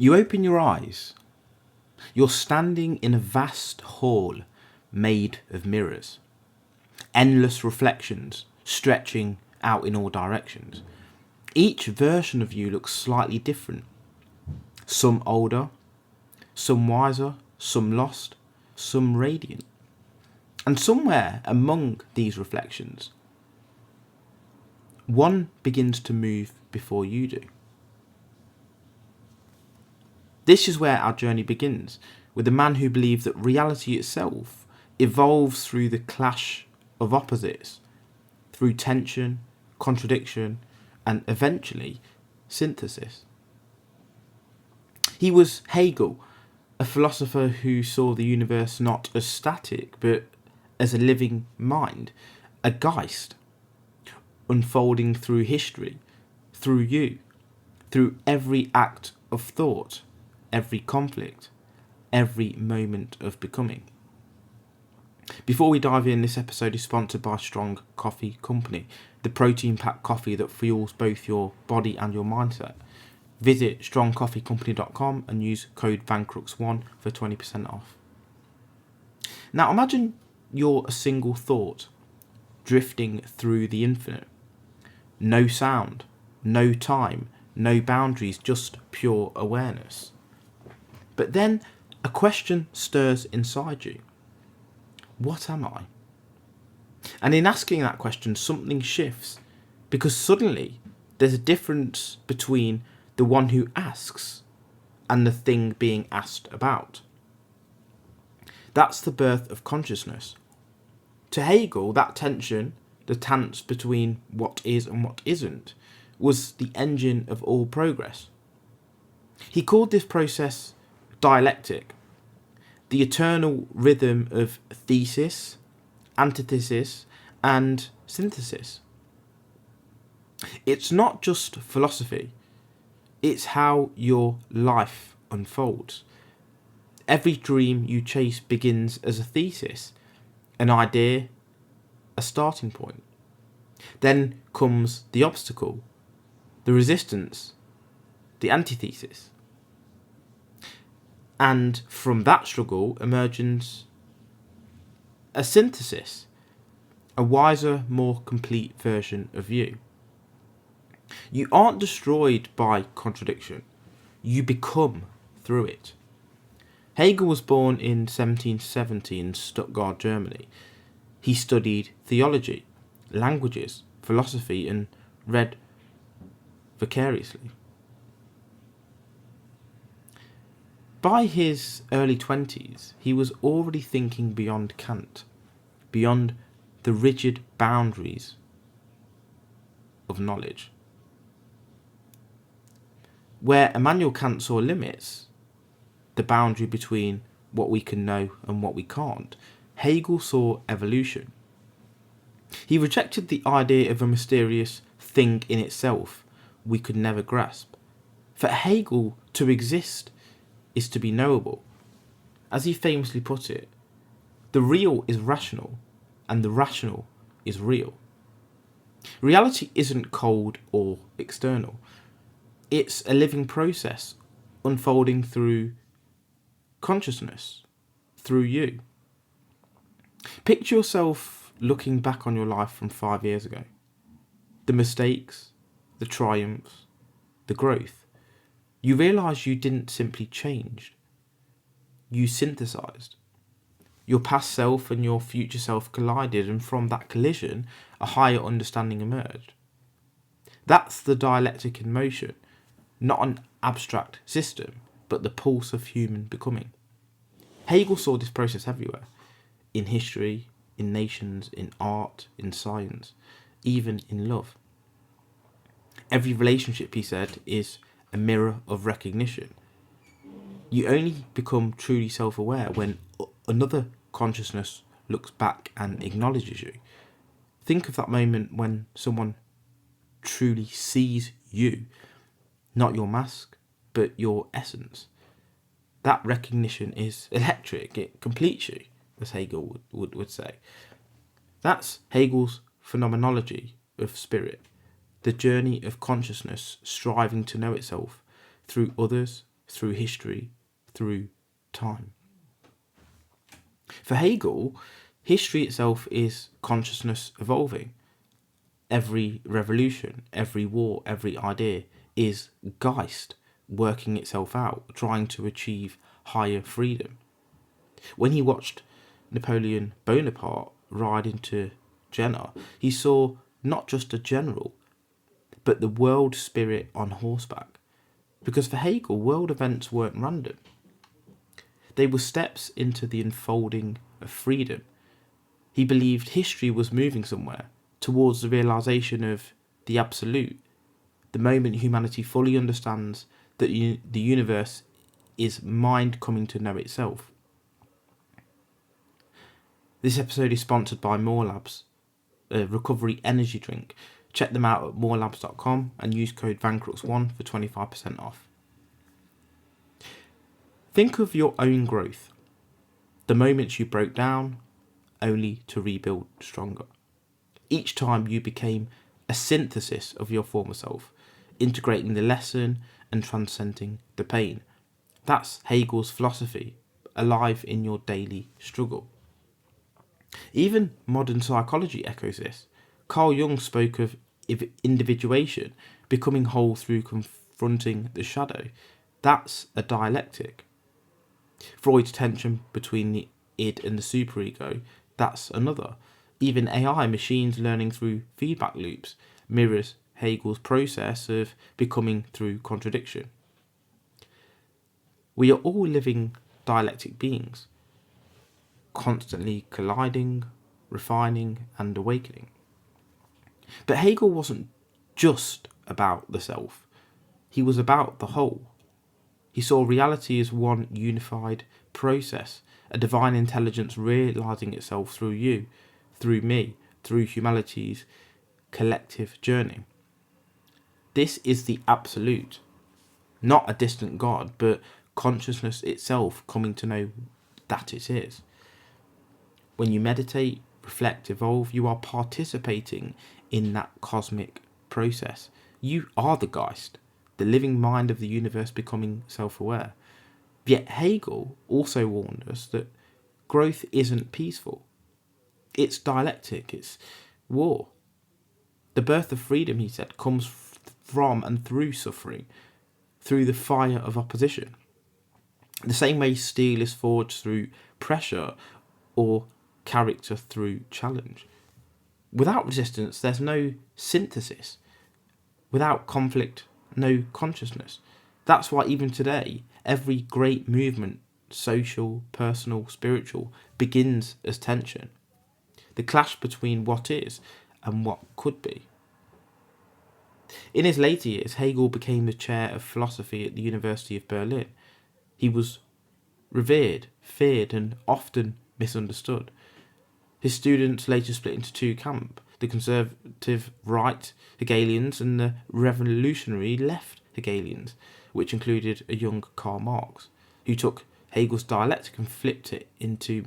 You open your eyes. You're standing in a vast hall made of mirrors. Endless reflections stretching out in all directions. Each version of you looks slightly different. Some older, some wiser, some lost, some radiant. And somewhere among these reflections, one begins to move before you do. This is where our journey begins, with a man who believes that reality itself evolves through the clash of opposites, through tension, contradiction, and eventually synthesis. He was Hegel, a philosopher who saw the universe not as static, but as a living mind, a Geist, unfolding through history, through you, through every act of thought, every conflict, every moment of becoming. Before we dive in, this episode is sponsored by Strong Coffee Company, the protein-packed coffee that fuels both your body and your mindset. Visit strongcoffeecompany.com and use code VANCRUX1 for 20% off. Now imagine you're a single thought drifting through the infinite. No sound, no time, no boundaries, just pure awareness. But then a question stirs inside you. What am I? And in asking that question, something shifts, because suddenly there's a difference between the one who asks and the thing being asked about. That's the birth of consciousness. To Hegel, that tension, the dance between what is and what isn't, was the engine of all progress. He called this process dialectic, the eternal rhythm of thesis, antithesis, and synthesis. It's not just philosophy, it's how your life unfolds. Every dream you chase begins as a thesis, an idea, a starting point. Then comes the obstacle, the resistance, the antithesis. And from that struggle emerges a synthesis, a wiser, more complete version of you. You aren't destroyed by contradiction, you become through it. Hegel was born in 1770 in Stuttgart, Germany. He studied theology, languages, philosophy, and read vicariously. By his early 20s, he was already thinking beyond Kant, beyond the rigid boundaries of knowledge. Where Immanuel Kant saw limits, the boundary between what we can know and what we can't, Hegel saw evolution. He rejected the idea of a mysterious thing in itself we could never grasp. For Hegel, to exist is to be knowable. As he famously put it, the real is rational and the rational is real. Reality isn't cold or external. It's a living process unfolding through consciousness, through you. Picture yourself looking back on your life from 5 years ago. The mistakes, the triumphs, the growth. You realise you didn't simply change. You synthesised. Your past self and your future self collided, and from that collision, a higher understanding emerged. That's the dialectic in motion, not an abstract system, but the pulse of human becoming. Hegel saw this process everywhere, in history, in nations, in art, in science, even in love. Every relationship, he said, is a mirror of recognition. You only become truly self-aware when another consciousness looks back and acknowledges you. Think of that moment when someone truly sees you, not your mask, but your essence. That recognition is electric. It completes you, as Hegel would say. That's Hegel's phenomenology of spirit, the journey of consciousness striving to know itself through others, through history, through time. For Hegel, history itself is consciousness evolving. Every revolution, every war, every idea is Geist working itself out, trying to achieve higher freedom. When he watched Napoleon Bonaparte ride into Jena, he saw not just a general, but the world spirit on horseback. Because for Hegel, world events weren't random. They were steps into the unfolding of freedom. He believed history was moving somewhere, towards the realisation of the absolute, the moment humanity fully understands that the universe is mind coming to know itself. This episode is sponsored by More Labs, a recovery energy drink. Check them out at morelabs.com and use code VANCRUX1 for 25% off. Think of your own growth, the moments you broke down, only to rebuild stronger. Each time you became a synthesis of your former self, integrating the lesson and transcending the pain. That's Hegel's philosophy, alive in your daily struggle. Even modern psychology echoes this. Carl Jung spoke of individuation, becoming whole through confronting the shadow. That's a dialectic. Freud's tension between the id and the superego, that's another. Even AI, machines learning through feedback loops, mirrors Hegel's process of becoming through contradiction. We are all living dialectic beings, constantly colliding, refining and awakening. But Hegel wasn't just about the self, he was about the whole. He saw reality as one unified process, a divine intelligence realising itself through you, through me, through humanity's collective journey. This is the absolute, not a distant God, but consciousness itself coming to know that it is. When you meditate, reflect, evolve, you are participating in that cosmic process. You are the Geist, the living mind of the universe becoming self-aware. Yet Hegel also warned us that growth isn't peaceful. It's dialectic, it's war. The birth of freedom, he said, comes from and through suffering, through the fire of opposition. The same way steel is forged through pressure or character through challenge. Without resistance, there's no synthesis. Without conflict, no consciousness. That's why even today, every great movement, social, personal, spiritual, begins as tension. The clash between what is and what could be. In his later years, Hegel became the chair of philosophy at the University of Berlin. He was revered, feared, and often misunderstood. His students later split into two camps, the conservative right Hegelians and the revolutionary left Hegelians, which included a young Karl Marx, who took Hegel's dialectic and flipped it into